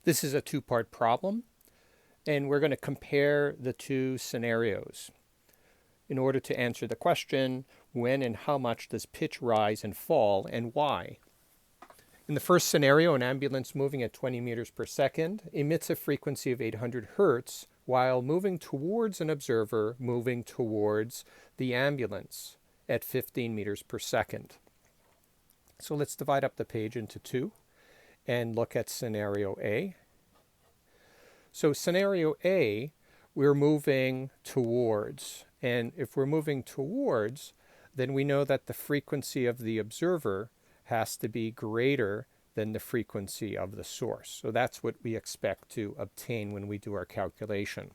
This is a two-part problem, and we're going to compare the two scenarios in order to answer the question, when and how much does pitch rise and fall, and why? In the first scenario, an ambulance moving at 20 meters per second emits a frequency of 800 hertz while moving towards an observer moving towards the ambulance at 15 meters per second. So let's divide up the page into two and look at scenario A. So scenario A, we're moving towards. And if we're moving towards, then we know that the frequency of the observer has to be greater than the frequency of the source. So that's what we expect to obtain when we do our calculation.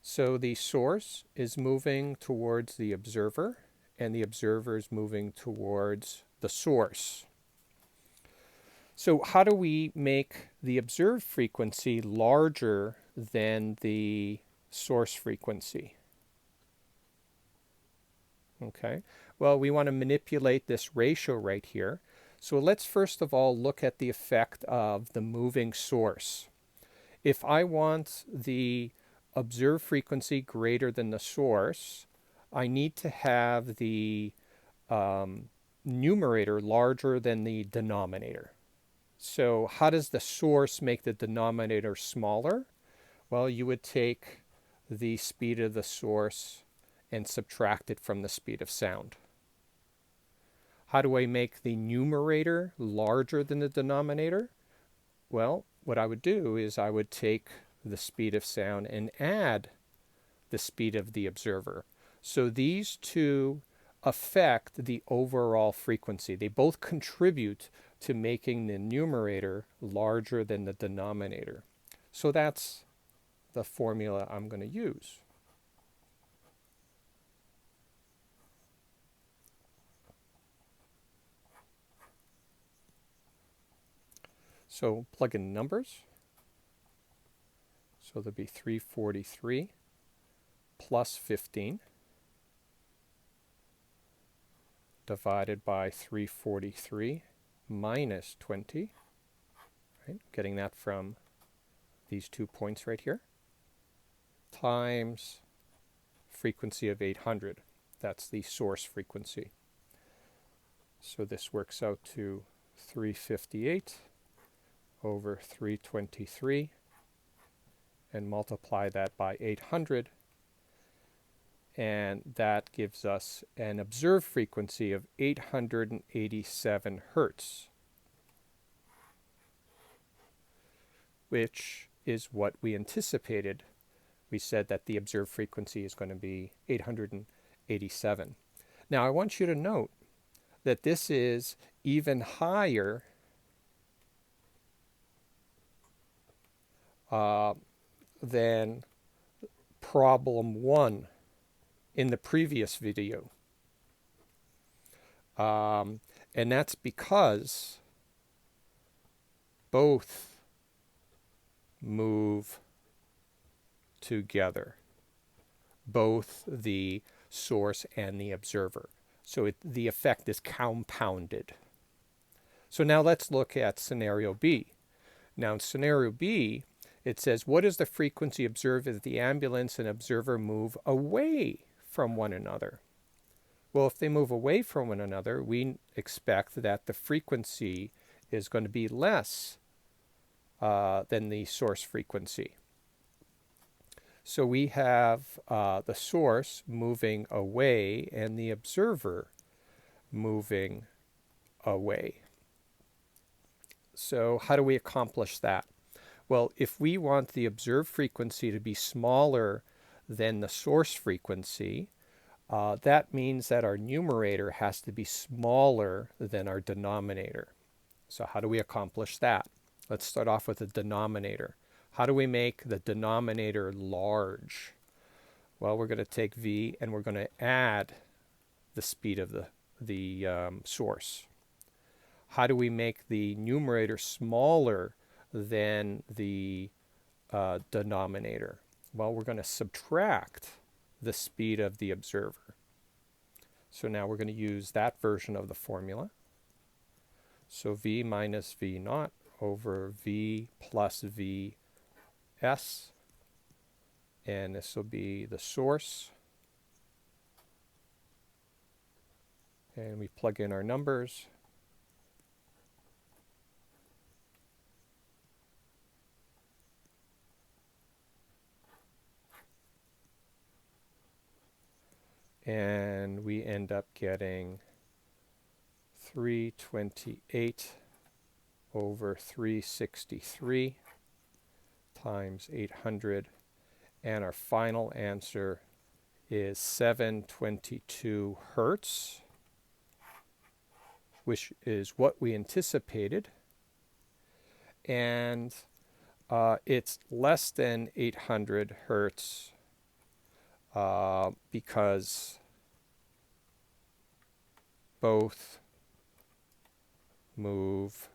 So the source is moving towards the observer, and the observer is moving towards the source. So how do we make the observed frequency larger than the source frequency? Okay, well, we want to manipulate this ratio right here. So let's first of all look at the effect of the moving source. If I want the observed frequency greater than the source, I need to have the numerator larger than the denominator. So how does the source make the denominator smaller? Well, you would take the speed of the source and subtract it from the speed of sound. How do I make the numerator larger than the denominator? Well, what I would do is I would take the speed of sound and add the speed of the observer. So these two affect the overall frequency. They both contribute to making the numerator larger than the denominator. So that's the formula I'm going to use. So plug in numbers. So there'll be 343 plus 15 divided by 343 minus 20, right? Getting that from these 2 points right here, times frequency of 800. That's the source frequency. So this works out to 358 over 323, and multiply that by 800, and that gives us an observed frequency of 887 hertz, which is what we anticipated. We said that the observed frequency is going to be 887. Now I want you to note that this is even higher than problem 1 in the previous video. And that's because both move together, both the source and the observer. So the effect is compounded. So now let's look at scenario B. Now in scenario B, it says, what is the frequency observed as the ambulance and observer move away from one another? Well, if they move away from one another, we expect that the frequency is going to be less than the source frequency. So we have the source moving away and the observer moving away. So how do we accomplish that? Well, if we want the observed frequency to be smaller than the source frequency, that means that our numerator has to be smaller than our denominator. So how do we accomplish that? Let's start off with the denominator. How do we make the denominator large? Well, we're going to take v and we're going to add the speed of the source. How do we make the numerator smaller than the denominator? Well, we're going to subtract the speed of the observer. So now we're going to use that version of the formula. So v minus v naught over V plus Vs, and this will be the source. And we plug in our numbers. And we end up getting 328 over 363 times 800. And our final answer is 722 hertz, which is what we anticipated. And it's less than 800 hertz because both move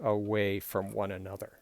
away from one another.